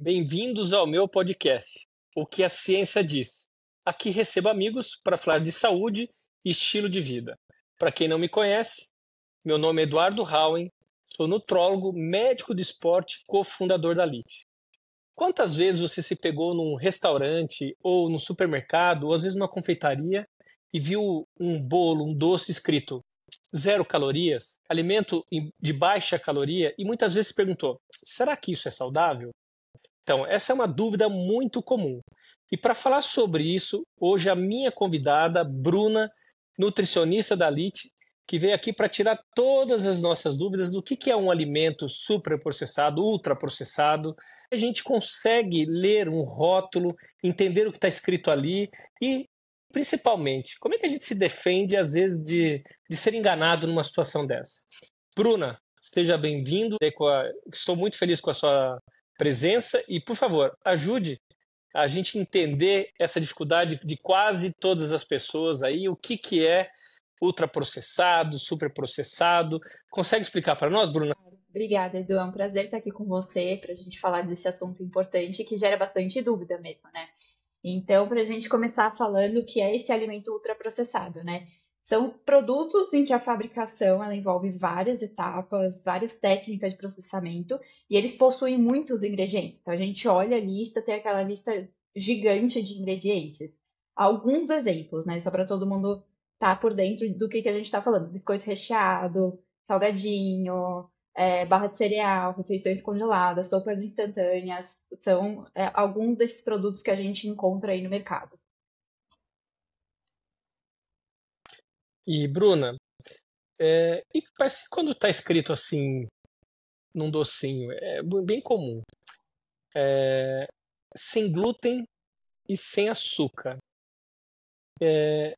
Bem-vindos ao meu podcast, O que a Ciência Diz. Aqui recebo amigos para falar de saúde e estilo de vida. Para quem não me conhece, meu nome é Eduardo Howen, sou nutrólogo, médico de esporte e cofundador da LIT. Quantas vezes você se pegou num restaurante ou num supermercado, ou às vezes numa confeitaria, e viu um bolo, um doce escrito 0 calorias, alimento de baixa caloria, e muitas vezes se perguntou, será que isso é saudável? Então, essa é uma dúvida muito comum. E para falar sobre isso, hoje a minha convidada, Bruna, nutricionista da LIT, que veio aqui para tirar todas as nossas dúvidas do que é um alimento superprocessado, ultraprocessado. A gente consegue ler um rótulo, entender o que está escrito ali e, principalmente, como é que a gente se defende, às vezes, de ser enganado numa situação dessa. Bruna, seja bem-vindo. Estou muito feliz com a sua presença e, por favor, ajude a gente entender essa dificuldade de quase todas as pessoas aí, o que é ultraprocessado, superprocessado. Consegue explicar para nós, Bruna? Obrigada, Edu. É um prazer estar aqui com você para a gente falar desse assunto importante que gera bastante dúvida mesmo, né? Então, para a gente começar falando o que é esse alimento ultraprocessado, né? São produtos em que a fabricação ela envolve várias etapas, várias técnicas de processamento e eles possuem muitos ingredientes. Então, a gente olha a lista, tem aquela lista gigante de ingredientes. Alguns exemplos, né? Só para todo mundo estar por dentro do que a gente está falando. Biscoito recheado, salgadinho, barra de cereal, refeições congeladas, sopas instantâneas, são alguns desses produtos que a gente encontra aí no mercado. E, Bruna, e parece que quando está escrito assim num docinho, é bem comum, sem glúten e sem açúcar. Eu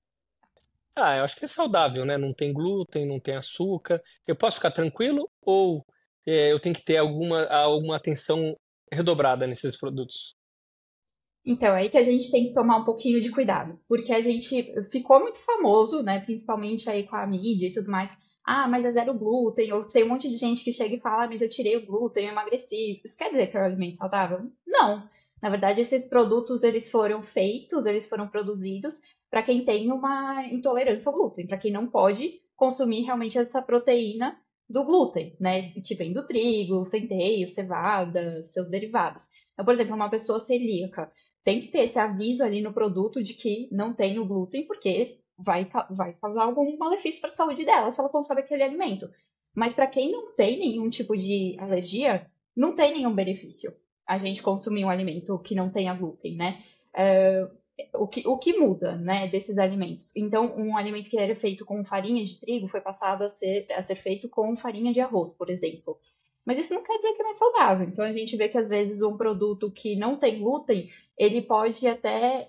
acho que é saudável, né? Não tem glúten, não tem açúcar. Eu posso ficar tranquilo ou eu tenho que ter alguma atenção redobrada nesses produtos? Então, é aí que a gente tem que tomar um pouquinho de cuidado, porque a gente ficou muito famoso, né, principalmente aí com a mídia e tudo mais. Ah, mas é zero glúten, ou tem um monte de gente que chega e fala, ah, mas eu tirei o glúten, eu emagreci. Isso quer dizer que é um alimento saudável? Não. Na verdade, esses produtos, eles foram feitos, eles foram produzidos para quem tem uma intolerância ao glúten, para quem não pode consumir realmente essa proteína do glúten, né, que vem do trigo, centeio, cevada, seus derivados. Então, por exemplo, uma pessoa celíaca, tem que ter esse aviso ali no produto de que não tem o glúten, porque vai causar algum malefício para a saúde dela se ela consome aquele alimento. Mas para quem não tem nenhum tipo de alergia, não tem nenhum benefício a gente consumir um alimento que não tenha glúten, né? O que muda, né, desses alimentos? Então, um alimento que era feito com farinha de trigo foi passado a ser feito com farinha de arroz, por exemplo. Mas isso não quer dizer que é mais saudável. Então, a gente vê que, às vezes, um produto que não tem glúten, ele pode até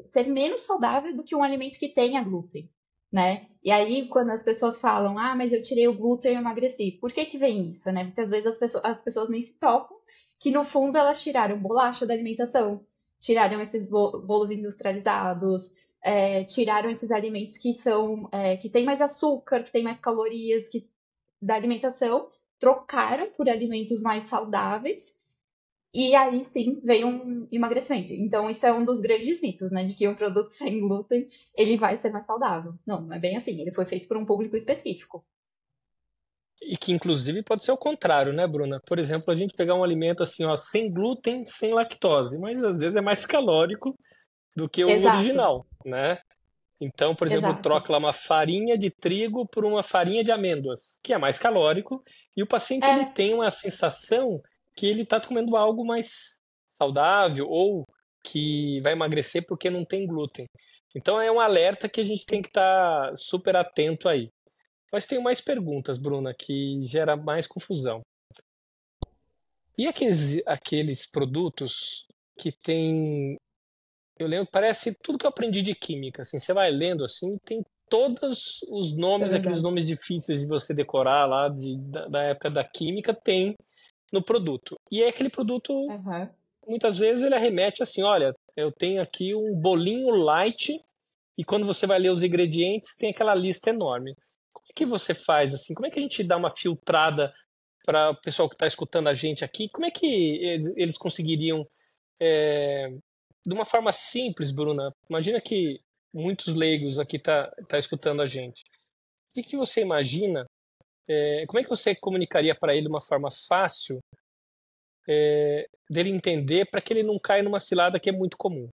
ser menos saudável do que um alimento que tenha glúten, né? E aí, quando as pessoas falam, ah, mas eu tirei o glúten e eu emagreci, por que que vem isso, né? Porque, às vezes, as pessoas nem se tocam que, no fundo, elas tiraram bolacha da alimentação, tiraram esses bolos industrializados, tiraram esses alimentos que têm mais açúcar, que têm mais calorias da alimentação, trocaram por alimentos mais saudáveis e aí sim veio um emagrecimento. Então, isso é um dos grandes mitos, né? De que um produto sem glúten ele vai ser mais saudável. Não, não é bem assim. Ele foi feito por um público específico. E que inclusive pode ser o contrário, né, Bruna? Por exemplo, a gente pegar um alimento assim, ó, sem glúten, sem lactose, mas às vezes é mais calórico do que o Exato, original, né? Então, por exemplo, exato. troca lá uma farinha de trigo por uma farinha de amêndoas, que é mais calórico, e o paciente ele É, tem uma sensação que ele está comendo algo mais saudável ou que vai emagrecer porque não tem glúten. Então é um alerta que a gente tem que estar super atento aí. Mas tenho mais perguntas, Bruna, que gera mais confusão. E aqueles produtos que tem, eu lembro, parece tudo que eu aprendi de química, assim, você vai lendo assim, tem todos os é nomes, aqueles verdade. nomes difíceis de você decorar lá da época da química, tem no produto. E é aquele produto, Aham. muitas vezes ele arremete assim, olha, eu tenho aqui um bolinho light e quando você vai ler os ingredientes, tem aquela lista enorme. Como é que você faz assim? Como é que a gente dá uma filtrada para o pessoal que está escutando a gente aqui, como é que eles conseguiriam, de uma forma simples, Bruna? Imagina que muitos leigos aqui tá escutando a gente. O que você imagina? Como é que você comunicaria para ele de uma forma fácil dele entender para que ele não caia numa cilada que é muito comum?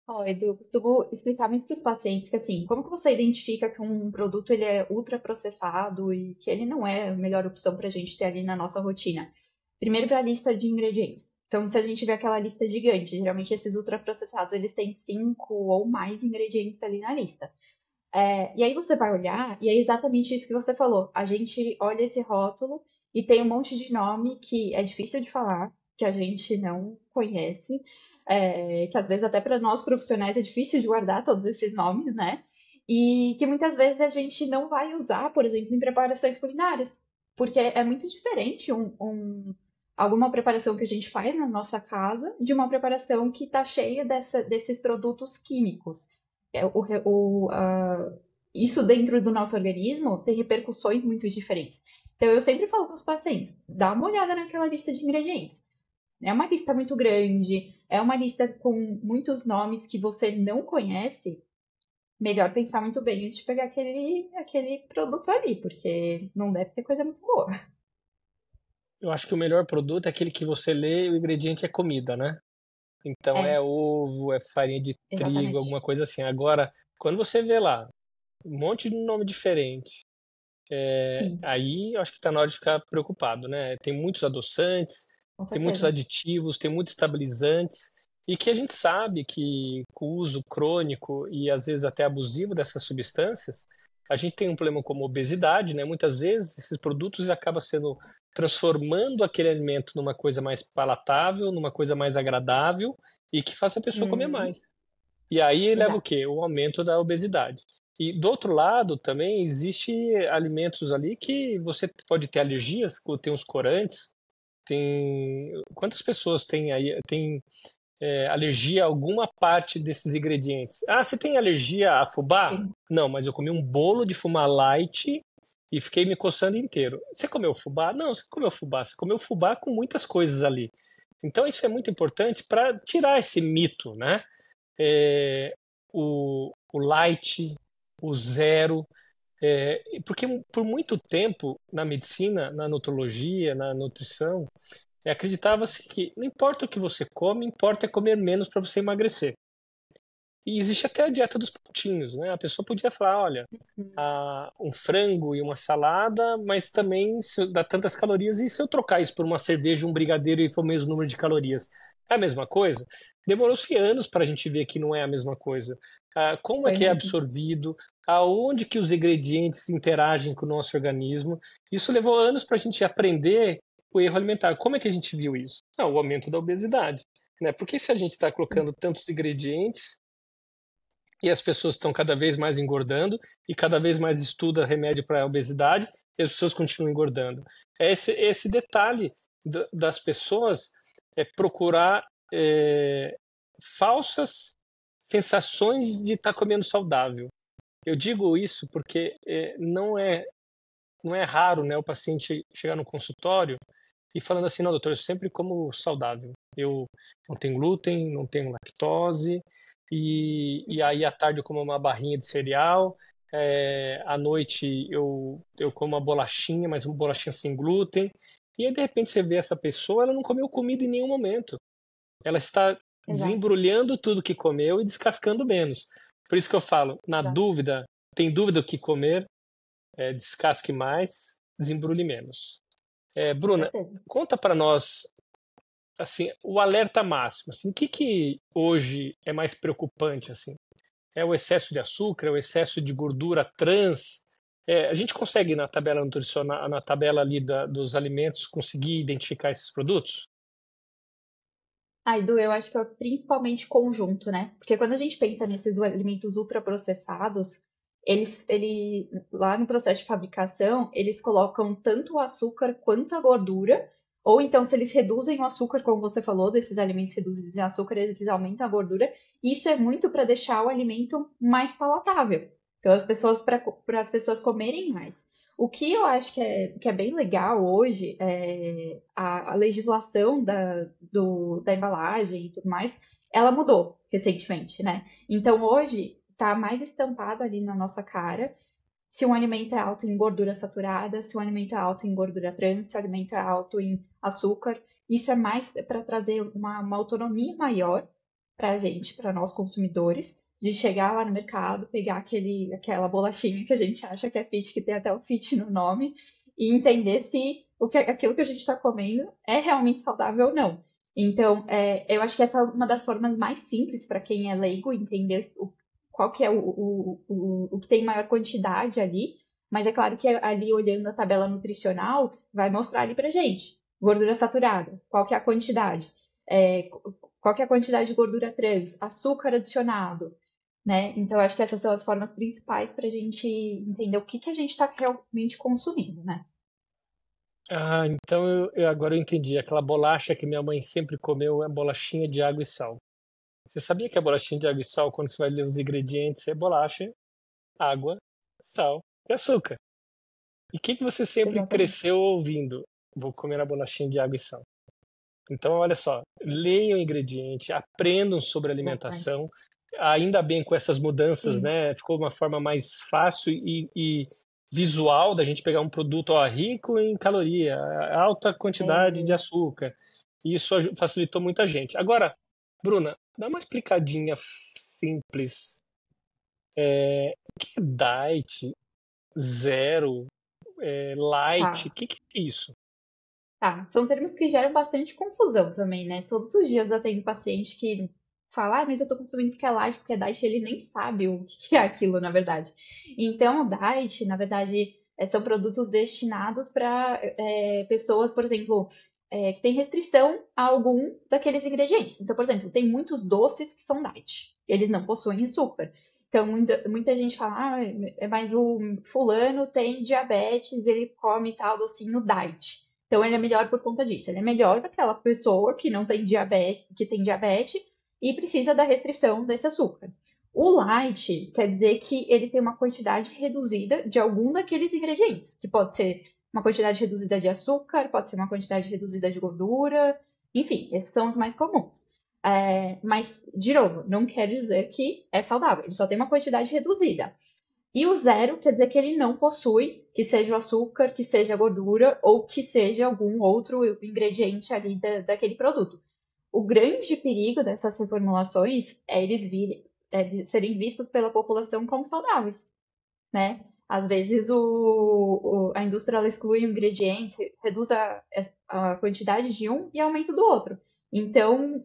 Ó, Edu, eu vou explicar muito para os pacientes que, assim, como que você identifica que um produto ele é ultraprocessado e que ele não é a melhor opção para a gente ter ali na nossa rotina? Primeiro, ver a lista de ingredientes. Então, se a gente vê aquela lista gigante, geralmente esses ultraprocessados, eles têm 5 ou mais ingredientes ali na lista. E aí você vai olhar, e é exatamente isso que você falou. A gente olha esse rótulo e tem um monte de nome que é difícil de falar, que a gente não conhece, que às vezes até para nós profissionais é difícil de guardar todos esses nomes, né? E que muitas vezes a gente não vai usar, por exemplo, em preparações culinárias, porque é muito diferente alguma preparação que a gente faz na nossa casa de uma preparação que está cheia desses produtos químicos. É, o, re- o, a- Isso dentro do nosso organismo tem repercussões muito diferentes. Então, eu sempre falo para os pacientes, dá uma olhada naquela lista de ingredientes. É uma lista muito grande, é uma lista com muitos nomes que você não conhece. Melhor pensar muito bem antes de pegar aquele produto ali, porque não deve ter coisa muito boa. Eu acho que o melhor produto é aquele que você lê e o ingrediente é comida, né? Então é É, ovo, é farinha de trigo, exatamente. alguma coisa assim. Agora, quando você vê lá um monte de nome diferente, Sim, aí eu acho que está na hora de ficar preocupado, né? Tem muitos adoçantes, com tem muitos certeza. aditivos, tem muitos estabilizantes, e que a gente sabe que com o uso crônico e às vezes até abusivo dessas substâncias, a gente tem um problema como obesidade, né? Muitas vezes esses produtos acabam sendo transformando aquele alimento numa coisa mais palatável, numa coisa mais agradável e que faça a pessoa comer Uhum, mais. E aí leva o exato. quê? O aumento da obesidade. E do outro lado também existe alimentos ali que você pode ter alergias, tem os corantes, tem quantas pessoas têm aí tem alergia a alguma parte desses ingredientes? Ah, você tem alergia a fubá? Sim, Não, mas eu comi um bolo de fubá light e fiquei me coçando inteiro. Você comeu fubá? Não, você comeu fubá. Você comeu fubá com muitas coisas ali. Então isso é muito importante para tirar esse mito, né? É, o light, o zero, porque por muito tempo na medicina, na nutologia, na nutrição, acreditava-se que não importa o que você come, importa é comer menos para você emagrecer. E existe até a dieta dos pontinhos, né? A pessoa podia falar, olha, um frango e uma salada, mas também dá tantas calorias, e se eu trocar isso por uma cerveja, um brigadeiro e for o mesmo número de calorias, é a mesma coisa? Demorou-se anos para a gente ver que não é a mesma coisa. Como é foi que é mesmo. absorvido, aonde que os ingredientes interagem com o nosso organismo. Isso levou anos para a gente aprender o erro alimentar. Como é que a gente viu isso? O aumento da obesidade. Né? Porque se a gente está colocando tantos ingredientes e as pessoas estão cada vez mais engordando e cada vez mais estuda remédio para a obesidade e as pessoas continuam engordando. É esse detalhe das pessoas procurar falsas sensações de estar comendo saudável. Eu digo isso porque não é raro, né, o paciente chegar no consultório e falando assim, não, doutor, eu sempre como saudável. Eu não tenho glúten, não tenho lactose, e aí à tarde eu como uma barrinha de cereal, à noite eu como uma bolachinha, mas uma bolachinha sem glúten. E aí, de repente, você vê essa pessoa, ela não comeu comida em nenhum momento. Ela está Exato, desembrulhando tudo que comeu e descascando menos. Por isso que eu falo, na exato. dúvida, tem dúvida o que comer, descasque mais, desembrulhe menos. Com Bruna, certeza. conta para nós assim o alerta máximo. Assim, o que hoje é mais preocupante assim? É o excesso de açúcar, é o excesso de gordura trans? A gente consegue na tabela nutricional, na tabela ali dos alimentos, conseguir identificar esses produtos? Edu, eu acho que é principalmente conjunto, né? Porque quando a gente pensa nesses alimentos ultraprocessados, lá no processo de fabricação, eles colocam tanto o açúcar quanto a gordura, ou então se eles reduzem o açúcar, como você falou, desses alimentos reduzidos em açúcar, eles aumentam a gordura. E isso é muito para deixar o alimento mais palatável. Então, para as pessoas comerem mais. O que eu acho que é bem legal hoje é a legislação da embalagem e tudo mais, ela mudou recentemente, né? Então hoje está mais estampado ali na nossa cara se um alimento é alto em gordura saturada, se um alimento é alto em gordura trans, se o alimento é alto em açúcar. Isso é mais para trazer uma autonomia maior para a gente, para nós consumidores, de chegar lá no mercado, pegar aquela bolachinha que a gente acha que é fit, que tem até o fit no nome, e entender se aquilo que a gente está comendo é realmente saudável ou não. Então, eu acho que essa é uma das formas mais simples para quem é leigo entender qual que é o que tem maior quantidade ali, mas é claro que ali olhando a tabela nutricional vai mostrar ali pra gente. Gordura saturada, qual que é a quantidade? É, qual que é a quantidade de gordura trans? Açúcar adicionado, né? Então, eu acho que essas são as formas principais para a gente entender o que a gente está realmente consumindo, né? Ah, então agora eu entendi. Aquela bolacha que minha mãe sempre comeu é bolachinha de água e sal. Você sabia que a bolachinha de água e sal, quando você vai ler os ingredientes, é bolacha, água, sal e açúcar. E o que você sempre Exatamente. cresceu ouvindo? Vou comer a bolachinha de água e sal. Então, olha só, leiam o ingrediente, aprendam sobre Exatamente. alimentação. Ainda bem com essas mudanças, Sim. né? Ficou uma forma mais fácil e visual da gente pegar um produto ó, rico em caloria, alta quantidade de É, açúcar. Isso facilitou muita gente. Agora, Bruna, dá uma explicadinha simples. O que é diet, zero, light? tá. O que é isso? Tá, são termos que geram bastante confusão também, né? Todos os dias eu tenho paciente que fala, mas eu tô consumindo porque é light, porque é diet, ele nem sabe o que é aquilo, na verdade. Então, o diet, na verdade, são produtos destinados para pessoas, por exemplo, que têm restrição a algum daqueles ingredientes. Então, por exemplo, tem muitos doces que são diet, eles não possuem açúcar. Então, muita gente fala, mas o fulano tem diabetes, ele come tal docinho diet. Então ele é melhor por conta disso. Ele é melhor para aquela pessoa que não tem diabetes, que tem diabetes e precisa da restrição desse açúcar. O light quer dizer que ele tem uma quantidade reduzida de algum daqueles ingredientes, que pode ser uma quantidade reduzida de açúcar, pode ser uma quantidade reduzida de gordura, enfim, esses são os mais comuns. Mas, de novo, não quer dizer que é saudável, ele só tem uma quantidade reduzida. E o zero quer dizer que ele não possui, que seja o açúcar, que seja a gordura ou que seja algum outro ingrediente ali daquele produto. O grande perigo dessas reformulações é eles serem vistos pela população como saudáveis, né? Às vezes a indústria ela exclui um ingrediente, reduz a quantidade de um e aumenta o do outro. Então,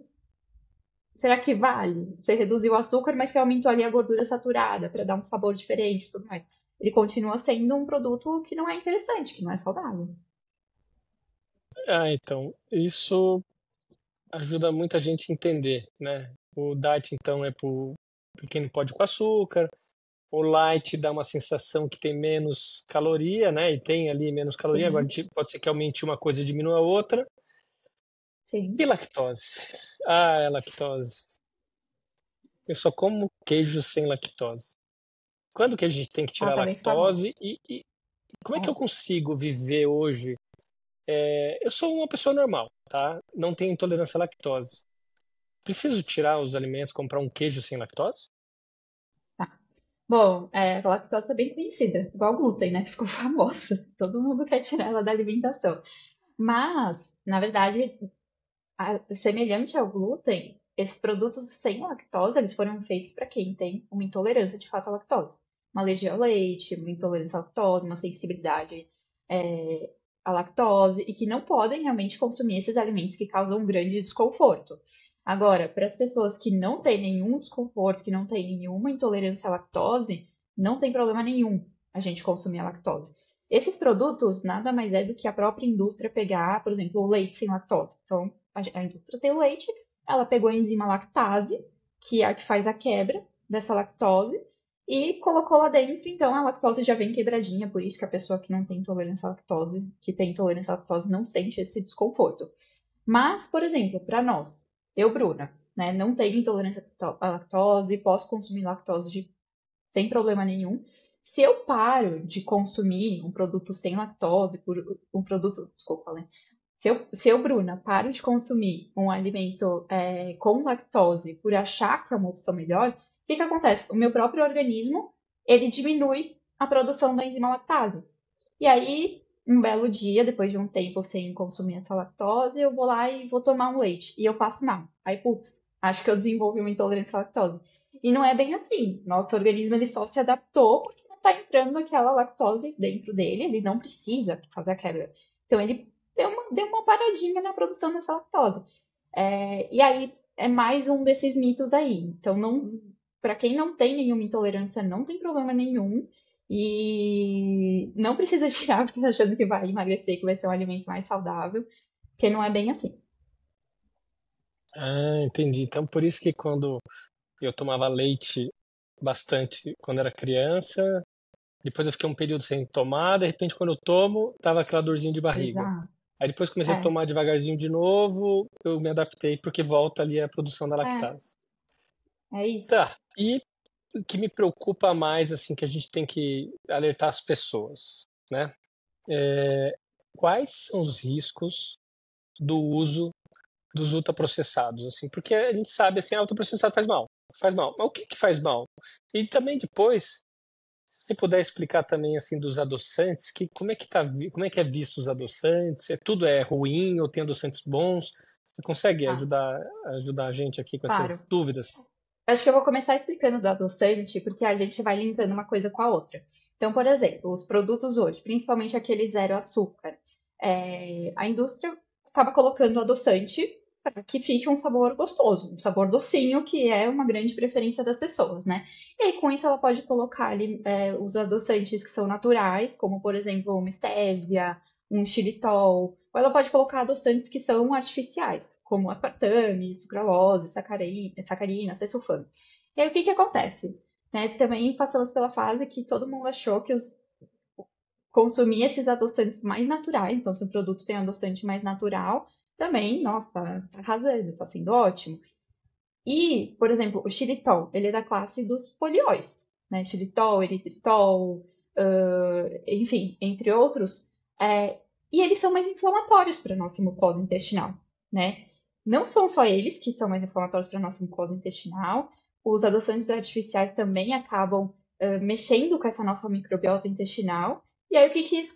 será que vale? Você reduziu o açúcar, mas você aumentou ali a gordura saturada para dar um sabor diferente e tudo mais. Ele continua sendo um produto que não é interessante, que não é saudável. Ah, então, isso ajuda muita gente a entender, né? O diet, então, é para quem não pode com açúcar. O light dá uma sensação que tem menos caloria, né? E tem ali menos caloria. Agora, Sim, pode ser que aumente uma coisa e diminua a outra. E sim. lactose? Ah, é lactose. Eu só como queijo sem lactose. Quando que a gente tem que Ela tirar a tá bem famosa. lactose? E como é que eu Ó, consigo viver hoje? Eu sou uma pessoa normal, tá? Não tenho intolerância à lactose. Preciso tirar os alimentos, comprar um queijo sem lactose? tá. Bom, a lactose tá bem conhecida, igual o glúten, né? Ficou famosa. Todo mundo quer tirar ela da alimentação. Mas, na verdade, semelhante ao glúten, esses produtos sem lactose, eles foram feitos para quem tem uma intolerância de fato à lactose. Uma alergia ao leite, uma intolerância à lactose, uma sensibilidade é, à lactose, e que não podem realmente consumir esses alimentos que causam um grande desconforto. Agora, para as pessoas que não têm nenhum desconforto, que não têm nenhuma intolerância à lactose, não tem problema nenhum a gente consumir a lactose. Esses produtos nada mais é do que a própria indústria pegar, por exemplo, o leite sem lactose. Então, a indústria tem o leite, ela pegou a enzima lactase, que é a que faz a quebra dessa lactose, e colocou lá dentro, então a lactose já vem quebradinha, por isso que a pessoa que não tem intolerância à lactose, que tem intolerância à lactose, não sente esse desconforto. Mas, por exemplo, para nós, eu, Bruna, né, não tenho intolerância à lactose, posso consumir lactose sem problema nenhum. Se eu paro de consumir um produto sem lactose, por um produto, desculpa, né? Se eu, Bruna, paro de consumir um alimento com lactose por achar que é uma opção melhor, o que que acontece? O meu próprio organismo, ele diminui a produção da enzima lactase. E aí, um belo dia, depois de um tempo sem consumir essa lactose, eu vou lá e vou tomar um leite. E eu passo mal. Aí, putz, acho que eu desenvolvi uma intolerância à lactose. E não é bem assim. Nosso organismo ele só se adaptou porque não está entrando aquela lactose dentro dele. Ele não precisa fazer a quebra. Então, ele deu uma paradinha na produção dessa lactose. E aí, é mais um desses mitos aí. Então, não, para quem não tem nenhuma intolerância, não tem problema nenhum. E não precisa tirar porque tá achando que vai emagrecer, que vai ser um alimento mais saudável, porque não é bem assim. Ah, entendi. Então, por isso que quando eu tomava leite bastante quando era criança, depois eu fiquei um período sem tomar, de repente quando eu tomo, tava aquela dorzinha de barriga. Exato. Aí depois comecei a É, tomar devagarzinho de novo, eu me adaptei porque volta ali a produção da é, lactase. é isso. Tá. E o que me preocupa mais, assim, que a gente tem que alertar as pessoas, né? Quais são os riscos do uso dos ultraprocessados, assim? Porque a gente sabe, assim, ultraprocessado faz mal. Mas o que que faz mal? E também depois, se você puder explicar também, assim, dos adoçantes, que como é que é visto os adoçantes? Tudo é ruim ou tem adoçantes bons? Você consegue Tá, ajudar a gente aqui com claro. essas dúvidas? Acho que eu vou começar explicando do adoçante, porque a gente vai linkando uma coisa com a outra. Então, por exemplo, os produtos hoje, principalmente aquele zero açúcar, a indústria acaba colocando adoçante para que fique um sabor gostoso, um sabor docinho, que é uma grande preferência das pessoas, né? E aí, com isso, ela pode colocar ali os adoçantes que são naturais, como, por exemplo, uma stevia, um xilitol, ou ela pode colocar adoçantes que são artificiais, como aspartame, sucralose, sacarina, acesulfame. E aí o que que acontece? Né, também passamos pela fase que todo mundo achou que consumir esses adoçantes mais naturais, então se o produto tem adoçante mais natural, também, nossa, tá arrasando, tá sendo ótimo. E, por exemplo, o xilitol, ele é da classe dos polióis, né? Xilitol, eritritol, enfim, entre outros. E eles são mais inflamatórios para a nossa mucosa intestinal, né? Não são só eles que são mais inflamatórios para a nossa mucosa intestinal, os adoçantes artificiais também acabam mexendo com essa nossa microbiota intestinal. E aí o que que isso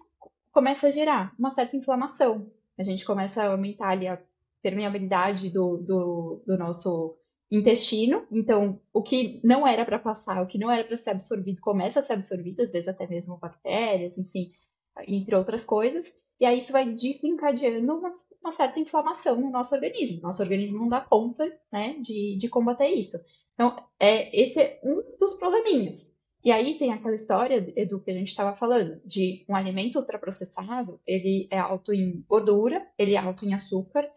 começa a gerar? Uma certa inflamação. A gente começa a aumentar ali a permeabilidade do nosso intestino. Então, o que não era para passar, o que não era para ser absorvido, começa a ser absorvido, às vezes até mesmo bactérias, enfim, entre outras coisas. E aí isso vai desencadeando uma certa inflamação no nosso organismo. Nosso organismo não dá conta, né, de combater isso. Então, esse é um dos probleminhas. E aí tem aquela história, Edu, que a gente estava falando, de um alimento ultraprocessado, ele é alto em gordura, ele é alto em açúcar,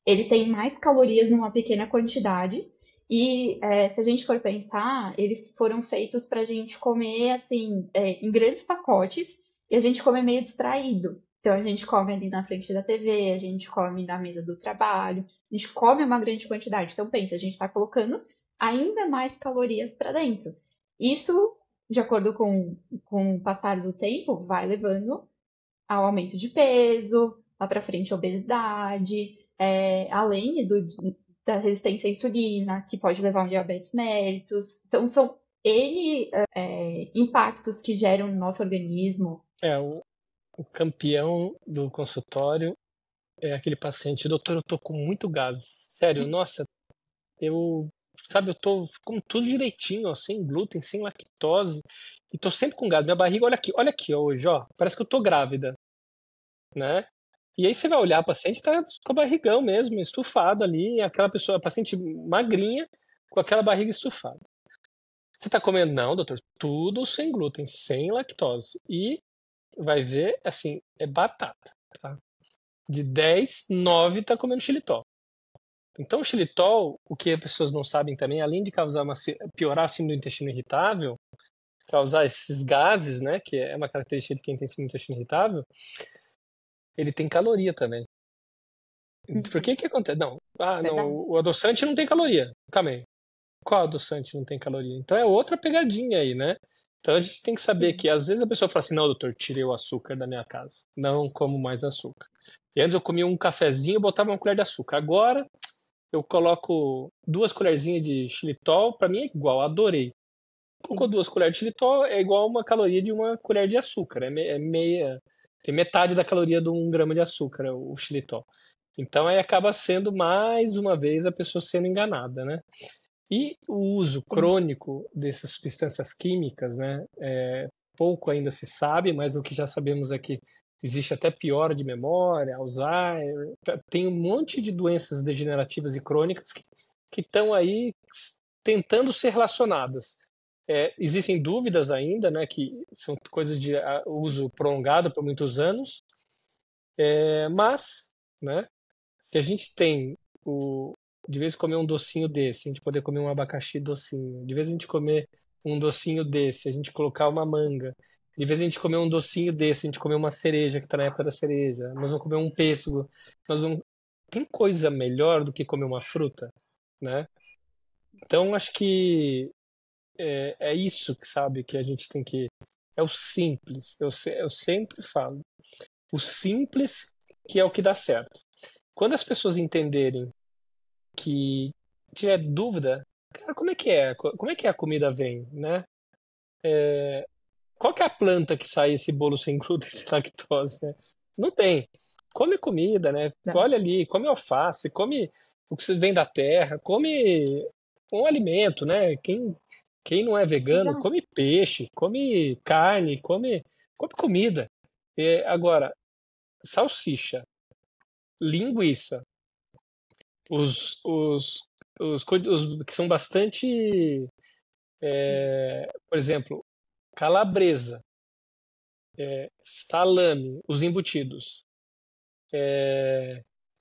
ele tem mais calorias numa pequena quantidade. E se a gente for pensar, eles foram feitos para a gente comer assim, em grandes pacotes e a gente come meio distraído. Então a gente come ali na frente da TV, a gente come na mesa do trabalho, a gente come uma grande quantidade. Então pensa, a gente está colocando ainda mais calorias para dentro. Isso, de acordo com o passar do tempo, vai levando ao aumento de peso, lá para frente a obesidade, além da resistência à insulina, que pode levar a um diabetes mellitus. Então, são N impactos que geram no nosso organismo. O campeão do consultório é aquele paciente, doutor, eu tô com muito gás. Sério, nossa, eu, sabe, eu tô com tudo direitinho, ó, sem glúten, sem lactose, e tô sempre com gás. Minha barriga, olha aqui, ó, hoje, ó, parece que eu tô grávida, né? E aí você vai olhar a paciente, tá com a barrigão mesmo, estufado ali, aquela pessoa, a paciente magrinha, com aquela barriga estufada. Você tá comendo? Não, doutor, tudo sem glúten, sem lactose. E vai ver, assim, é batata, tá? De 10, 9 tá comendo xilitol. Então, o xilitol, o que as pessoas não sabem também, além de causar piorar a síndrome do intestino irritável, causar esses gases, né, que é uma característica de quem tem síndrome do intestino irritável, ele tem caloria também. Por que Uhum, que acontece? Não, não, verdade. o adoçante não tem caloria. Calma aí. Qual adoçante não tem caloria? Então é outra pegadinha aí, né? Então a gente tem que saber Sim. que às vezes a pessoa fala assim, não, doutor, tirei o açúcar da minha casa. Não como mais açúcar. E antes eu comia um cafezinho e botava uma colher de açúcar. Agora eu coloco 2 colherzinhas de xilitol, para mim é igual, adorei. Colocou Sim. 2 colheres de xilitol, é igual uma caloria de uma colher de açúcar. É meia. Tem metade da caloria de 1 grama de açúcar, o xilitol. Então aí acaba sendo mais uma vez a pessoa sendo enganada, né? E o uso Sim. crônico dessas substâncias químicas, né? Pouco ainda se sabe, mas o que já sabemos é que existe até piora de memória, Alzheimer, tem um monte de doenças degenerativas e crônicas que estão aí tentando ser relacionadas. Existem dúvidas ainda, né, que são coisas de uso prolongado por muitos anos, mas, né, se a gente tem de vez em comer um docinho desse, a gente poder comer um abacaxi docinho, de vez a gente comer um docinho desse, a gente colocar uma manga, de vez a gente comer um docinho desse, a gente comer uma cereja que está na época da cereja, nós vamos comer um pêssego, nós vamos... tem coisa melhor do que comer uma fruta, né? Então acho que é isso que sabe que a gente tem que é o simples. Eu sempre falo, o simples que é o que dá certo. Quando as pessoas entenderem que tiver dúvida, cara, como é que é? Como é que a comida vem, né? Qual que é a planta que sai esse bolo sem glúten e sem lactose, né? Não tem. Come comida, né? Não. Olha ali, come alface, come o que vem da terra, come um alimento, né? Quem não é vegano, Exato. come peixe, come carne, come comida. Agora, salsicha, linguiça, os que são bastante, por exemplo, calabresa, salame, os embutidos,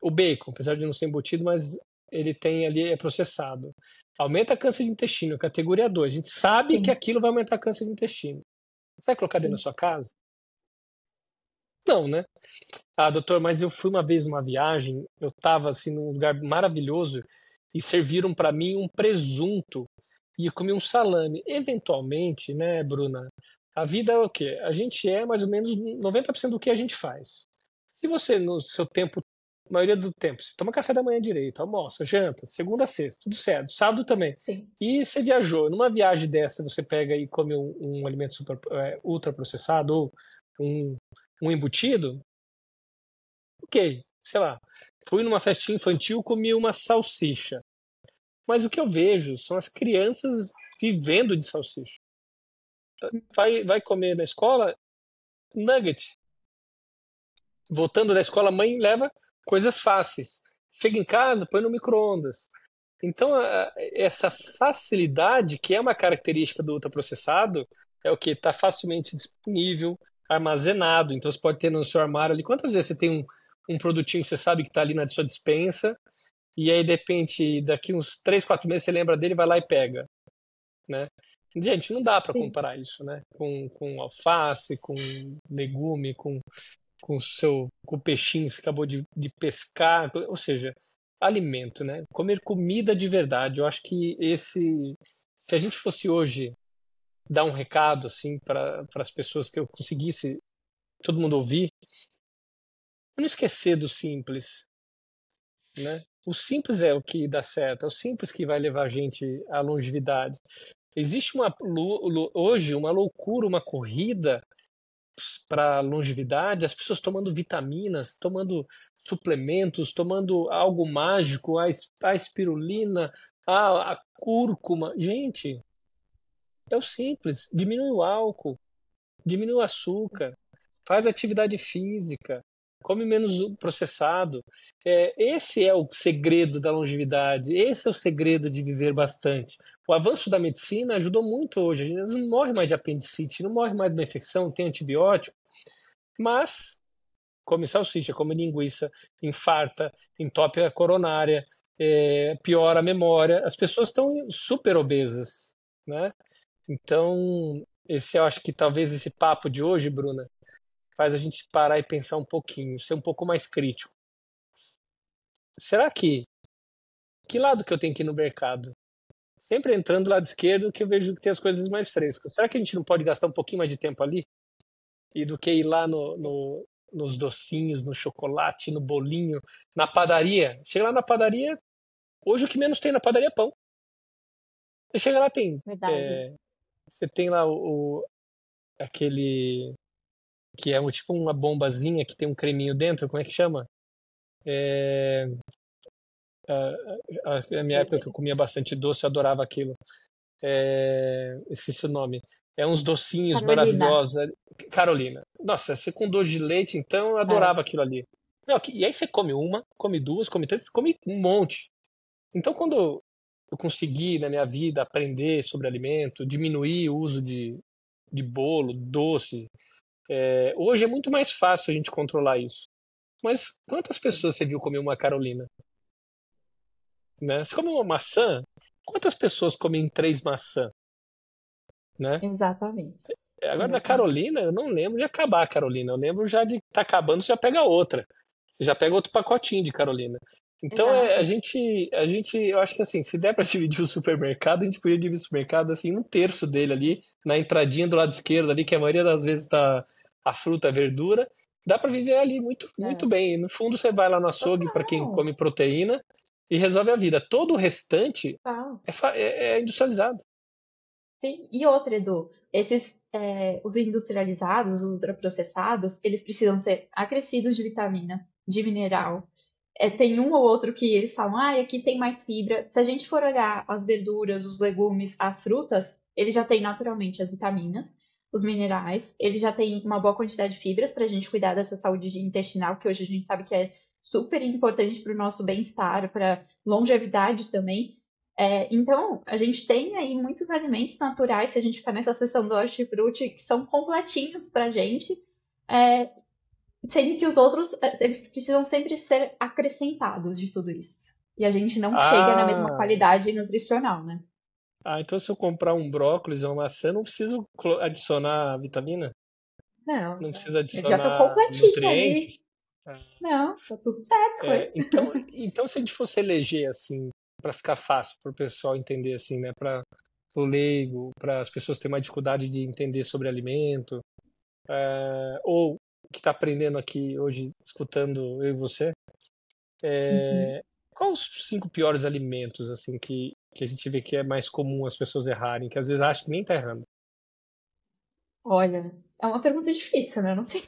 o bacon, apesar de não ser embutido, mas ele tem ali, é processado. Aumenta câncer de intestino, categoria 2. A gente sabe que Sim. aquilo vai aumentar câncer de intestino. Você vai colocar dentro da Sim. sua casa? Não, né? Ah, doutor, mas eu fui uma vez numa viagem, eu estava assim num lugar maravilhoso e serviram para mim um presunto e eu comi um salame. Eventualmente, né, Bruna? A vida é o quê? A gente é mais ou menos 90% do que a gente faz. Se você, no seu tempo, maioria do tempo, você toma café da manhã direito, almoça, janta, segunda a sexta, tudo certo, sábado também. Sim. E você viajou, numa viagem dessa, você pega e come um alimento ultra processado ou um, um embutido, ok, sei lá, fui numa festinha infantil, comi uma salsicha. Mas o que eu vejo são as crianças vivendo de salsicha. Vai comer na escola, nugget. Voltando da escola, a mãe leva coisas fáceis. Chega em casa, põe no micro-ondas. Então, essa facilidade, que é uma característica do ultraprocessado, é o que está facilmente disponível, armazenado. Então, você pode ter no seu armário ali. Quantas vezes você tem um produtinho que você sabe que está ali na sua despensa, e aí, de repente, daqui uns 3, 4 meses, você lembra dele, vai lá e pega, né? Gente, não dá para Sim. comparar isso, né? Com alface, com legume, com o peixinho que você acabou de pescar, ou seja, alimento, né? Comer comida de verdade. Eu acho que se a gente fosse hoje dar um recado assim para as pessoas que eu conseguisse todo mundo ouvir, não esquecer do simples, né? O simples é o que dá certo, é o simples que vai levar a gente à longevidade. Existe hoje uma loucura, uma corrida para longevidade, as pessoas tomando vitaminas, tomando suplementos, tomando algo mágico, a espirulina, a cúrcuma. Gente, é o simples. Diminui o álcool, diminui o açúcar, faz atividade física, come menos processado. Esse é o segredo da longevidade, esse é o segredo de viver bastante. O avanço da medicina ajudou muito hoje. A gente não morre mais de apendicite, não morre mais de uma infecção, tem antibiótico, mas come salsicha, come linguiça, infarta, entope a coronária, piora a memória. As pessoas estão super obesas, né? Então, eu acho que talvez esse papo de hoje, Bruna, faz a gente parar e pensar um pouquinho, ser um pouco mais crítico. Será que lado que eu tenho que ir no mercado? sempre entrando do lado esquerdo, que eu vejo que tem as coisas mais frescas. Será que a gente não pode gastar um pouquinho mais de tempo ali? E do que ir lá nos docinhos, no chocolate, no bolinho, na padaria? Chega lá na padaria, hoje o que menos tem na padaria é pão. Você chega lá, Verdade. você tem lá aquele que é tipo uma bombazinha que tem um creminho dentro, como é que chama? É, na minha época que eu comia bastante doce, eu adorava aquilo. Esqueci o nome. É uns docinhos Carolina. maravilhosos. Carolina. Nossa, você com doce de leite, então eu É, adorava aquilo ali. Não, e aí você come uma, come duas, come três, come um monte. Então quando eu consegui na minha vida aprender sobre alimento, diminuir o uso de bolo, doce, hoje é muito mais fácil a gente controlar isso. Mas quantas pessoas você viu comer uma Carolina? Né? Você come uma maçã? Quantas pessoas comem três maçãs? Né? exatamente. Agora da Exatamente. Carolina, eu não lembro de acabar a Carolina. Eu lembro já de tá acabando, você já pega outra. Você já pega outro pacotinho de Carolina. Então Exato. eu acho que assim, se der para dividir o supermercado, a gente podia dividir o supermercado assim, um terço dele ali, na entradinha do lado esquerdo ali, que a maioria das vezes tá a fruta, a verdura. Dá para viver ali muito, muito É. bem. No fundo, você vai lá no açougue para quem Total. come proteína e resolve a vida. Todo o restante Total. é industrializado. Sim. E outra, Edu, os industrializados, os ultraprocessados, eles precisam ser acrescidos de vitamina, de mineral. Tem um ou outro que eles falam, ah, aqui tem mais fibra. Se a gente for olhar as verduras, os legumes, as frutas, ele já tem naturalmente as vitaminas, os minerais, ele já tem uma boa quantidade de fibras para a gente cuidar dessa saúde intestinal, que hoje a gente sabe que é super importante para o nosso bem-estar, para longevidade também. Então, a gente tem aí muitos alimentos naturais, se a gente ficar nessa seção do hortifruti, que são completinhos para a gente, é, sendo que os outros, eles precisam sempre ser acrescentados de tudo isso. E a gente não chega na mesma Ah, qualidade nutricional, né? então se eu comprar um brócolis ou uma maçã, não preciso adicionar vitamina? Não, Não preciso eu já tô adicionar completinho ali. nutrientes? Ah, Não, tá tudo certo, foi. então se a gente fosse eleger assim, para ficar fácil para o pessoal entender assim, né, para o leigo, para as pessoas terem mais dificuldade de entender sobre alimento, ou que está aprendendo aqui hoje, escutando eu e você, Uhum. quais os cinco piores alimentos assim que a gente vê que é mais comum as pessoas errarem, que às vezes acham que nem tá errando? Olha, é uma pergunta difícil, né? Eu não sei.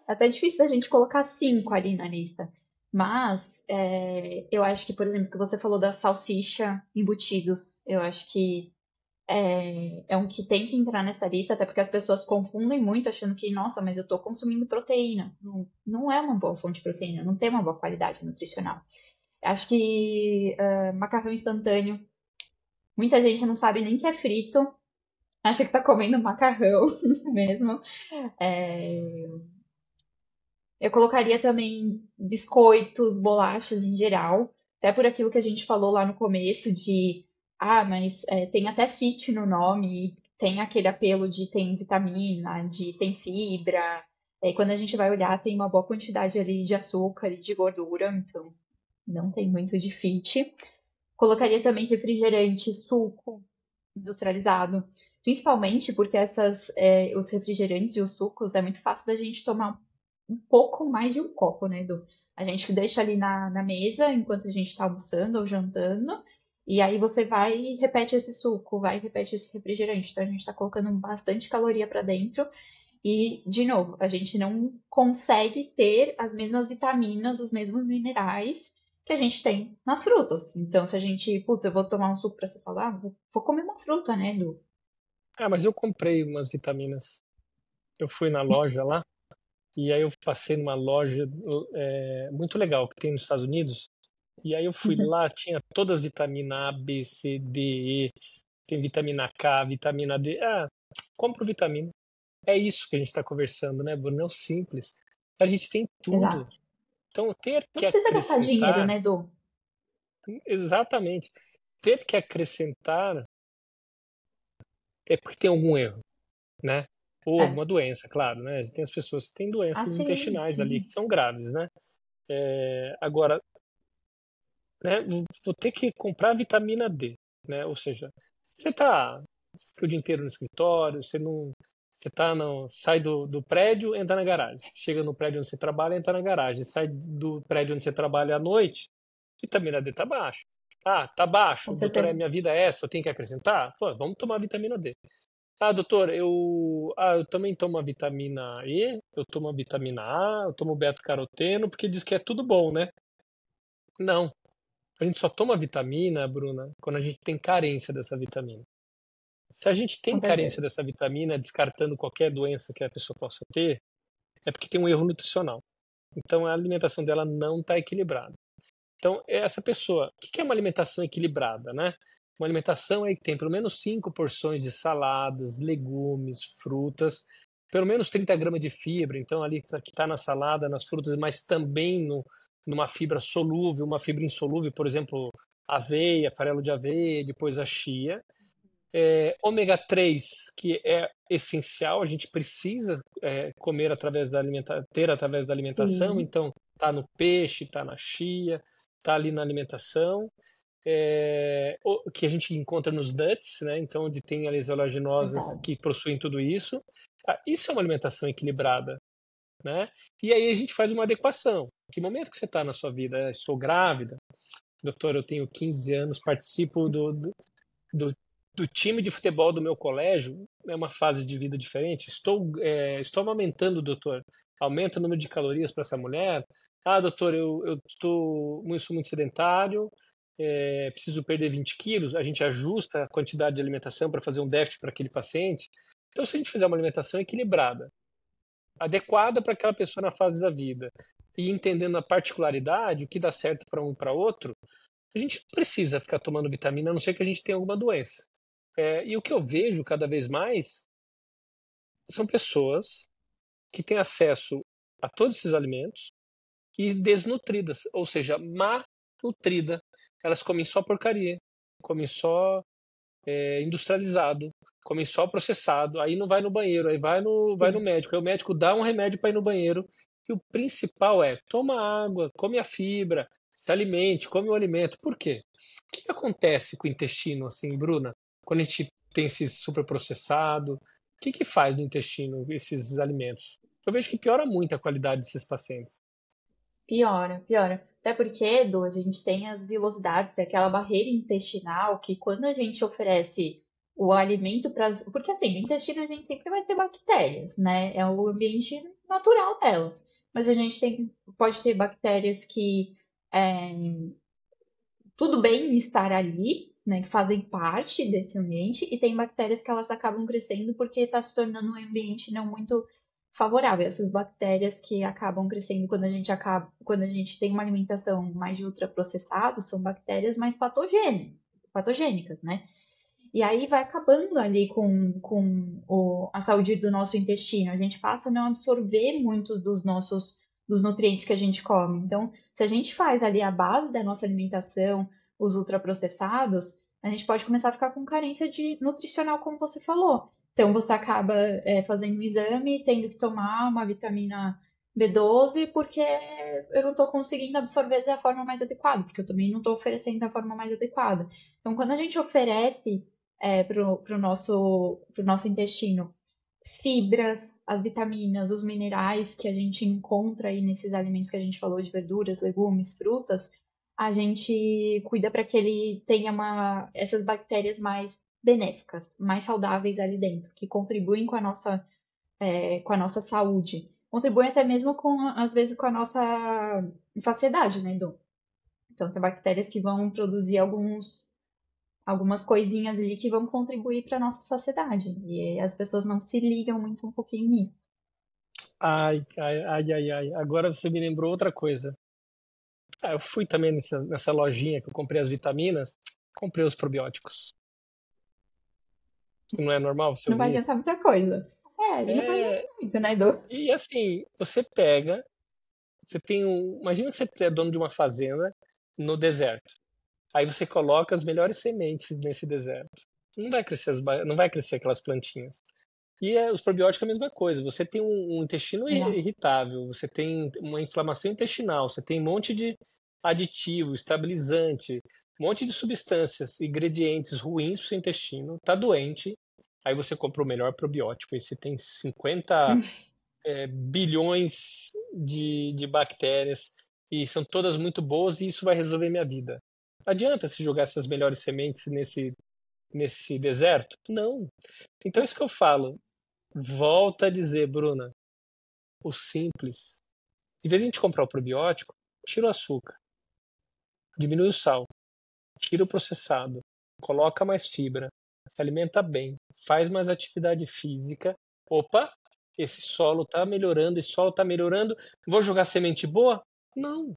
É até difícil da gente colocar cinco ali na lista. Mas eu acho que, por exemplo, que você falou da salsicha embutidos, eu acho que é um que tem que entrar nessa lista, até porque as pessoas confundem muito, achando que, nossa, mas eu estou consumindo proteína. Não, não é uma boa fonte de proteína, não tem uma boa qualidade nutricional. Acho que macarrão instantâneo, muita gente não sabe nem que é frito, acha que está comendo macarrão mesmo. É, eu colocaria também biscoitos, bolachas em geral, até por aquilo que a gente falou lá no começo de, mas tem até fit no nome, e tem aquele apelo de tem vitamina, de tem fibra. E quando a gente vai olhar, tem uma boa quantidade ali de açúcar e de gordura, então não tem muito de fit. Colocaria também refrigerante, suco industrializado, principalmente porque os refrigerantes e os sucos é muito fácil da gente tomar um pouco mais de um copo, né, Edu? A gente deixa ali na mesa enquanto a gente está almoçando ou jantando, e aí você vai e repete esse suco, vai e repete esse refrigerante. Então a gente está colocando bastante caloria para dentro. E, de novo, a gente não consegue ter as mesmas vitaminas, os mesmos minerais que a gente tem nas frutas. Então, se a gente, putz, eu vou tomar um suco para ser saudável, vou comer uma fruta, né, Edu? Ah, mas eu comprei umas vitaminas. Eu fui na loja lá e aí eu passei numa loja muito legal que tem nos Estados Unidos. E aí eu fui lá, tinha todas as vitaminas A, B, C, D, E, tem vitamina K, vitamina D. Ah, compro vitamina. É isso que a gente está conversando, né, Bruno? É o simples. A gente tem tudo. Exato. Então, ter Não que precisa gastar dinheiro, acrescentar, né, Edu? exatamente, ter que acrescentar é porque tem algum erro, né? Ou É. alguma doença, claro, né? Tem as pessoas que têm Ah, doenças sim, intestinais ali que sim. são graves, né? Agora, né, vou ter que comprar vitamina D. né? Ou seja, você tá você fica o dia inteiro no escritório, você não, você tá no, sai do prédio, entra na garagem. Chega no prédio onde você trabalha, entra na garagem. Sai do prédio onde você trabalha à noite, vitamina D tá baixo. Ah, tá baixo, Com doutor, certeza. minha vida é essa, eu tenho que acrescentar? Pô, vamos tomar vitamina D. Ah, doutor, eu também tomo a vitamina E, eu tomo a vitamina A, eu tomo beta-caroteno, porque diz que é tudo bom, né? Não, a gente só toma vitamina, Bruna, quando a gente tem carência dessa vitamina. Se a gente tem Com carência certeza. dessa vitamina, descartando qualquer doença que a pessoa possa ter, é porque tem um erro nutricional. Então a alimentação dela não está equilibrada. Então, essa pessoa, o que é uma alimentação equilibrada, né? Uma alimentação aí que tem pelo menos 5 porções de saladas, legumes, frutas, pelo menos 30 gramas de fibra, então ali que está na salada, nas frutas, mas também numa fibra solúvel, uma fibra insolúvel, por exemplo, aveia, farelo de aveia, depois a chia. Ômega 3, que é essencial, a gente precisa comer através da ter através da alimentação, Sim, então tá no peixe, tá na chia, tá ali na alimentação, que a gente encontra nos nuts, né? Então onde tem as oleaginosas verdade. que possuem tudo isso. Isso é uma alimentação equilibrada, né? E aí a gente faz uma adequação. Que momento que você está na sua vida? Estou grávida, doutor, eu tenho 15 anos, participo do, do time de futebol do meu colégio, é uma fase de vida diferente. Estou amamentando, doutor. Aumenta o número de calorias para essa mulher? Ah, doutor, sou muito sedentário, preciso perder 20 quilos. A gente ajusta a quantidade de alimentação para fazer um déficit para aquele paciente. Então, se a gente fizer uma alimentação equilibrada, adequada para aquela pessoa na fase da vida, e entendendo a particularidade, o que dá certo para um e para outro, a gente não precisa ficar tomando vitamina, a não ser que a gente tenha alguma doença. E o que eu vejo cada vez mais são pessoas que têm acesso a todos esses alimentos e desnutridas, ou seja, má nutrida. Elas comem só porcaria, comem só industrializado, comem só processado, aí não vai no banheiro, aí vai no Sim. médico, aí o médico dá um remédio para ir no banheiro. E o principal é toma água, come a fibra, se alimente, come o alimento. Por quê? O que acontece com o intestino, assim, Bruna, quando a gente tem esse superprocessado? O que faz no intestino esses alimentos? Eu vejo que piora muito a qualidade desses pacientes. Piora, piora. Até porque, Edu, a gente tem as vilosidades daquela barreira intestinal que quando a gente oferece o alimento para porque assim, no intestino a gente sempre vai ter bactérias, né? É o ambiente natural delas. Mas a gente pode ter bactérias que é, tudo bem em estar ali, né? Que fazem parte desse ambiente, e tem bactérias que elas acabam crescendo porque está se tornando um ambiente não muito favorável. Essas bactérias que acabam crescendo quando a gente tem uma alimentação mais de ultraprocessados, são bactérias mais patogênicas, né? E aí vai acabando ali com a saúde do nosso intestino. A gente passa a não absorver muitos dos nutrientes que a gente come. Então, se a gente faz ali a base da nossa alimentação, os ultraprocessados, a gente pode começar a ficar com carência de nutricional, como você falou. Então, você acaba fazendo um exame, tendo que tomar uma vitamina B12, porque eu não estou conseguindo absorver da forma mais adequada, porque eu também não estou oferecendo da forma mais adequada. Então, quando a gente oferece pro nosso intestino fibras, as vitaminas, os minerais que a gente encontra aí nesses alimentos que a gente falou de verduras, legumes, frutas, a gente cuida para que ele tenha essas bactérias mais benéficas, mais saudáveis ali dentro, que contribuem com a nossa saúde. Contribuem até mesmo às vezes, com a nossa saciedade, né, Edu? Então, tem bactérias que vão produzir algumas coisinhas ali que vão contribuir para nossa sociedade. E as pessoas não se ligam muito um pouquinho nisso. Ai, ai, ai, ai, ai. Agora você me lembrou outra coisa. Eu fui também nessa lojinha que eu comprei as vitaminas, comprei os probióticos. Não é normal você Não vai ouvir isso? adiantar muita coisa. Não vai adiantar É, muito, né, Edu? e assim, você pega, você tem um. Imagina que você é dono de uma fazenda no deserto. Aí você coloca as melhores sementes nesse deserto. Não vai crescer aquelas plantinhas. E os probióticos é a mesma coisa. Você tem um intestino Exato. irritável, você tem uma inflamação intestinal, você tem um monte de aditivo, estabilizante, um monte de substâncias, ingredientes ruins para o seu intestino, tá doente, aí você compra o melhor probiótico. Esse tem 50 bilhões de bactérias e são todas muito boas e isso vai resolver minha vida. Adianta se jogar essas melhores sementes nesse deserto? Não. Então é isso que eu falo. Volta a dizer, Bruna, o simples. Em vez de a gente comprar o probiótico, tira o açúcar, diminui o sal, tira o processado, coloca mais fibra, se alimenta bem, faz mais atividade física. Opa, esse solo está melhorando, esse solo está melhorando. Vou jogar semente boa? Não.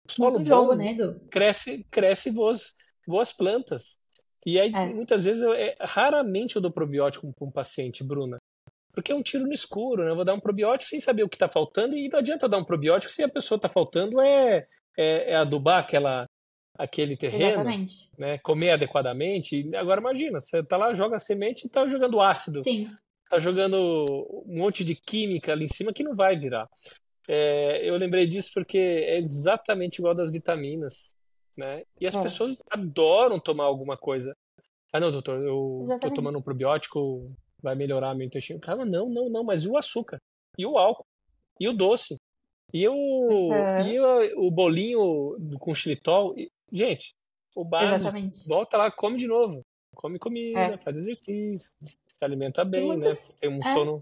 Solo Muda o jogo, bom né, Edu? cresce boas plantas. E aí, É, muitas vezes, raramente eu dou probiótico para um paciente, Bruna. Porque é um tiro no escuro, né? Eu vou dar um probiótico sem saber o que está faltando e não adianta dar um probiótico se a pessoa está faltando adubar aquele terreno, exatamente. né? Comer adequadamente. E agora imagina, você está lá, joga semente e está jogando ácido, Sim, está jogando um monte de química ali em cima que não vai virar. Eu lembrei disso porque é exatamente igual das vitaminas, né? E as é, pessoas adoram tomar alguma coisa. Ah, não, doutor, eu tô tomando exatamente. um probiótico, vai melhorar meu intestino. Cara, não, não, não, mas e o açúcar? E o álcool? E o doce? Aham, O bolinho com xilitol? Gente, o básico. exatamente. Volta lá, come de novo. Come comida, É. faz exercício, se alimenta E bem, né? muitos. Tem um É. sono,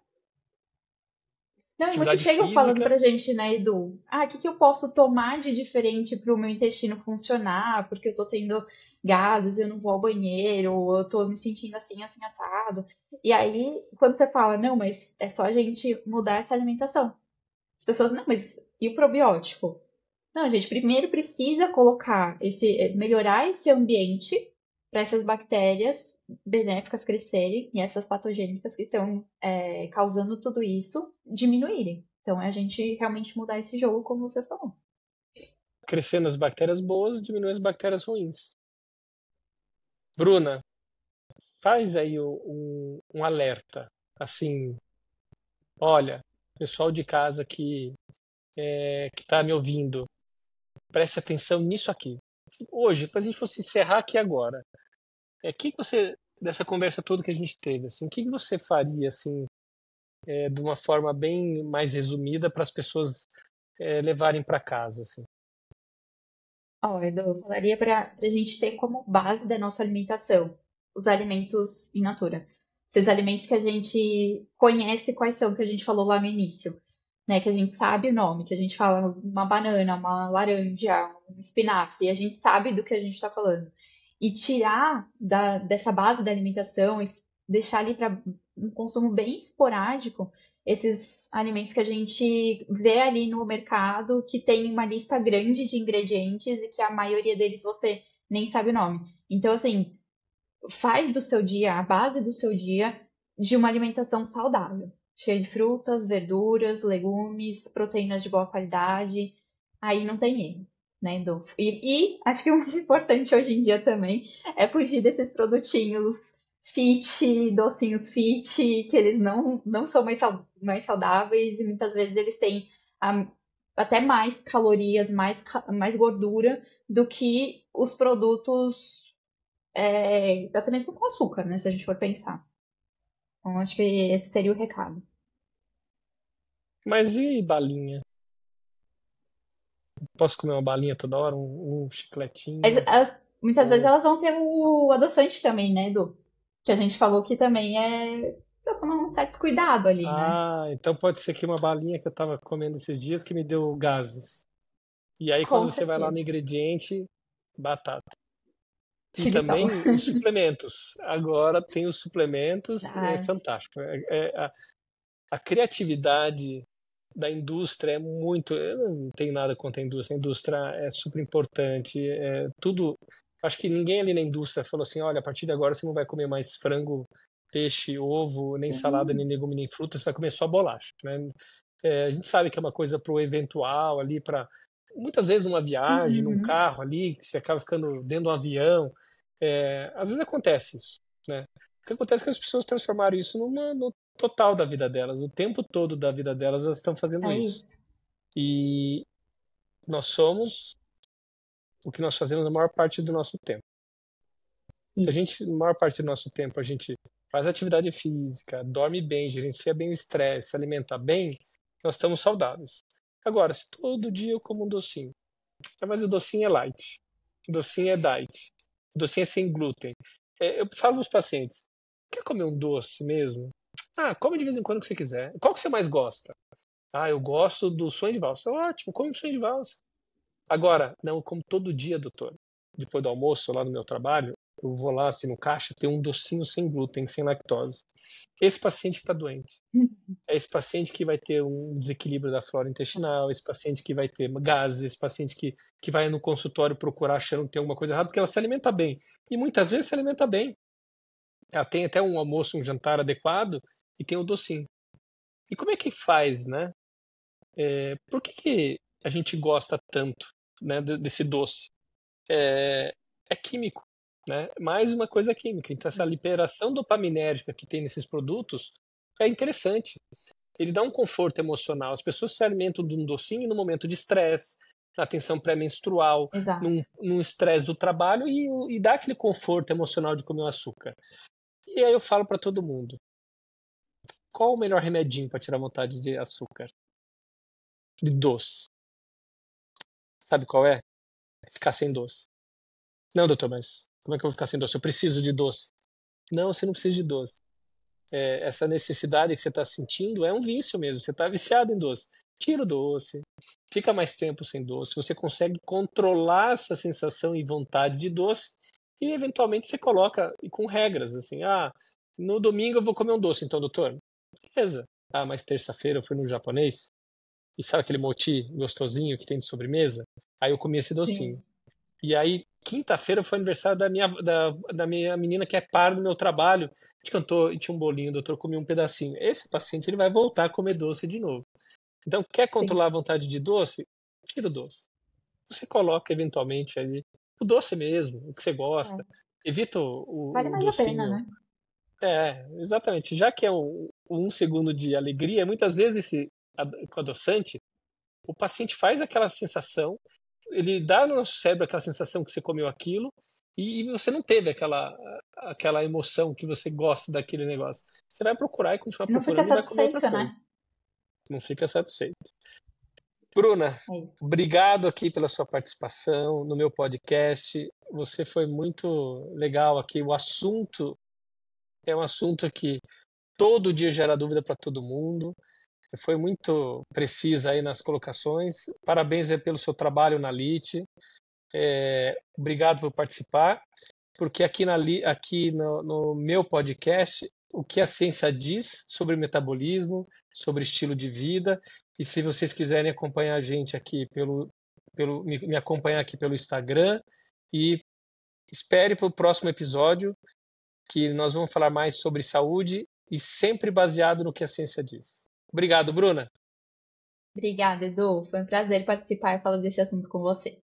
Não, e muitos atividade chegam falando física. pra gente, né, Edu? Ah, o que que eu posso tomar de diferente pro meu intestino funcionar? Porque eu tô tendo gases, eu não vou ao banheiro, ou eu tô me sentindo assim, assim, assado. E aí, quando você fala, não, mas é só a gente mudar essa alimentação. As pessoas, não, mas e o probiótico? Não, a gente primeiro precisa colocar melhorar esse ambiente para essas bactérias benéficas crescerem e essas patogênicas que estão causando tudo isso diminuírem. Então é a gente realmente mudar esse jogo, como você falou. Crescendo as bactérias boas, diminui as bactérias ruins. Bruna, faz aí um alerta. Assim, olha, pessoal de casa que está me ouvindo, preste atenção nisso aqui. Hoje, para a gente fosse encerrar aqui agora, dessa conversa toda que a gente teve, assim, o que você faria, assim, de uma forma bem mais resumida para as pessoas levarem para casa, assim? Ó, Edu, eu falaria para a gente ter como base da nossa alimentação os alimentos in natura. Esses alimentos que a gente conhece quais são, que a gente falou lá no início, né? Que a gente sabe o nome, que a gente fala uma banana, uma laranja, um espinafre, e a gente sabe do que a gente está falando. E tirar dessa base da alimentação e deixar ali para um consumo bem esporádico esses alimentos que a gente vê ali no mercado, que tem uma lista grande de ingredientes e que a maioria deles você nem sabe o nome. Então, assim, faz do seu dia, a base do seu dia, de uma alimentação saudável, cheia de frutas, verduras, legumes, proteínas de boa qualidade. Aí não tem erro, né, Edu? E acho que o mais importante hoje em dia também é fugir desses produtinhos fit, docinhos fit, que eles não são mais saudáveis e muitas vezes eles têm a- até mais calorias, mais gordura do que os produtos até mesmo com açúcar, né? Se a gente for pensar. Então, acho que esse seria o recado. Mas e balinha? Posso comer uma balinha toda hora, um chicletinho? Muitas vezes Ou... elas vão ter o adoçante também, né, Edu? Que a gente falou que também é pra tomar um certo cuidado ali, né? Ah, então pode ser que uma balinha que eu estava comendo esses dias que me deu gases. E aí quando Com você vai lá no certeza. ingrediente, batata. E Xilitol. também os suplementos. Agora tem os suplementos, é Ai, fantástico. A criatividade da indústria é muito. Eu não tenho nada contra a indústria é super importante. Tudo. Acho que ninguém ali na indústria falou assim: olha, a partir de agora você não vai comer mais frango, peixe, ovo, nem salada, nem sim. legume, nem fruta, você vai comer só bolacha, né? A gente sabe que é uma coisa pro eventual ali, para muitas vezes numa viagem, num Uhum. carro ali, que você acaba ficando dentro de um avião. Às vezes acontece isso, né? O que acontece é que as pessoas transformaram isso no total da vida delas, o tempo todo da vida delas elas estão fazendo É isso. isso. E nós somos o que nós fazemos na maior parte do nosso tempo. Se a gente, na maior parte do nosso tempo, a gente faz atividade física, dorme bem, gerencia bem o estresse, se alimenta bem, nós estamos saudáveis. Agora, se todo dia eu como um docinho, mas o docinho é light, o docinho é diet, o docinho é sem glúten. Eu falo para os pacientes, quer comer um doce mesmo? Come de vez em quando que você quiser. Qual que você mais gosta? Eu gosto do sonho de valsa. Ótimo, come o sonho de valsa. Agora, não, eu como todo dia, doutor. Depois do almoço, lá no meu trabalho, eu vou lá, assim, no caixa, tem um docinho sem glúten, sem lactose. Esse paciente está doente. É esse paciente que vai ter um desequilíbrio da flora intestinal, esse paciente que vai ter gases, esse paciente que vai no consultório procurar achando que tem alguma coisa errada, porque ela se alimenta bem. E muitas vezes se alimenta bem. Ela tem até um almoço, um jantar adequado e tem o docinho. E como é que faz, né? Por que a gente gosta tanto, né, desse doce? É químico, né? Mais uma coisa química. Então essa liberação dopaminérgica que tem nesses produtos é interessante. Ele dá um conforto emocional. As pessoas se alimentam de um docinho no momento de estresse, na tensão pré-menstrual, Exato. num estresse do trabalho e dá aquele conforto emocional de comer o açúcar. E aí eu falo para todo mundo, qual o melhor remedinho para tirar vontade de açúcar? De doce. Sabe qual é? Ficar sem doce. Não, doutor, mas como é que eu vou ficar sem doce? Eu preciso de doce. Não, você não precisa de doce. Essa necessidade que você está sentindo é um vício mesmo. Você está viciado em doce. Tira o doce, fica mais tempo sem doce. Você consegue controlar essa sensação e vontade de doce e, eventualmente, você coloca com regras. Assim, no domingo eu vou comer um doce, então, doutor. Beleza. Mas terça-feira eu fui no japonês e sabe aquele mochi gostosinho que tem de sobremesa? Aí eu comi esse docinho. Sim. E aí, quinta-feira foi aniversário da minha menina que é par do meu trabalho. A gente cantou e tinha um bolinho, o doutor comia um pedacinho. Esse paciente ele vai voltar a comer doce de novo. Então, quer controlar a vontade de doce? Tira o doce. Você coloca, eventualmente, ali o doce mesmo, o que você gosta. Evita vale o mais docinho. A pena, né? Exatamente. Já que é um segundo de alegria, muitas vezes com adoçante, o paciente faz aquela sensação, ele dá no nosso cérebro aquela sensação que você comeu aquilo e você não teve aquela emoção que você gosta daquele negócio. Você vai procurar e continuar procurando e vai comer outra coisa. Né? Não fica satisfeito. Bruna, obrigado aqui pela sua participação no meu podcast. Você foi muito legal aqui. O assunto é um assunto que todo dia gera dúvida para todo mundo. Foi muito precisa aí nas colocações. Parabéns aí pelo seu trabalho na LIT. Obrigado por participar, porque aqui no meu podcast, o que a ciência diz sobre metabolismo, sobre estilo de vida, e se vocês quiserem acompanhar a gente aqui me acompanhar aqui pelo Instagram, e espere para o próximo episódio, que nós vamos falar mais sobre saúde e sempre baseado no que a ciência diz. Obrigado, Bruna. Obrigada, Edu. Foi um prazer participar e falar desse assunto com você.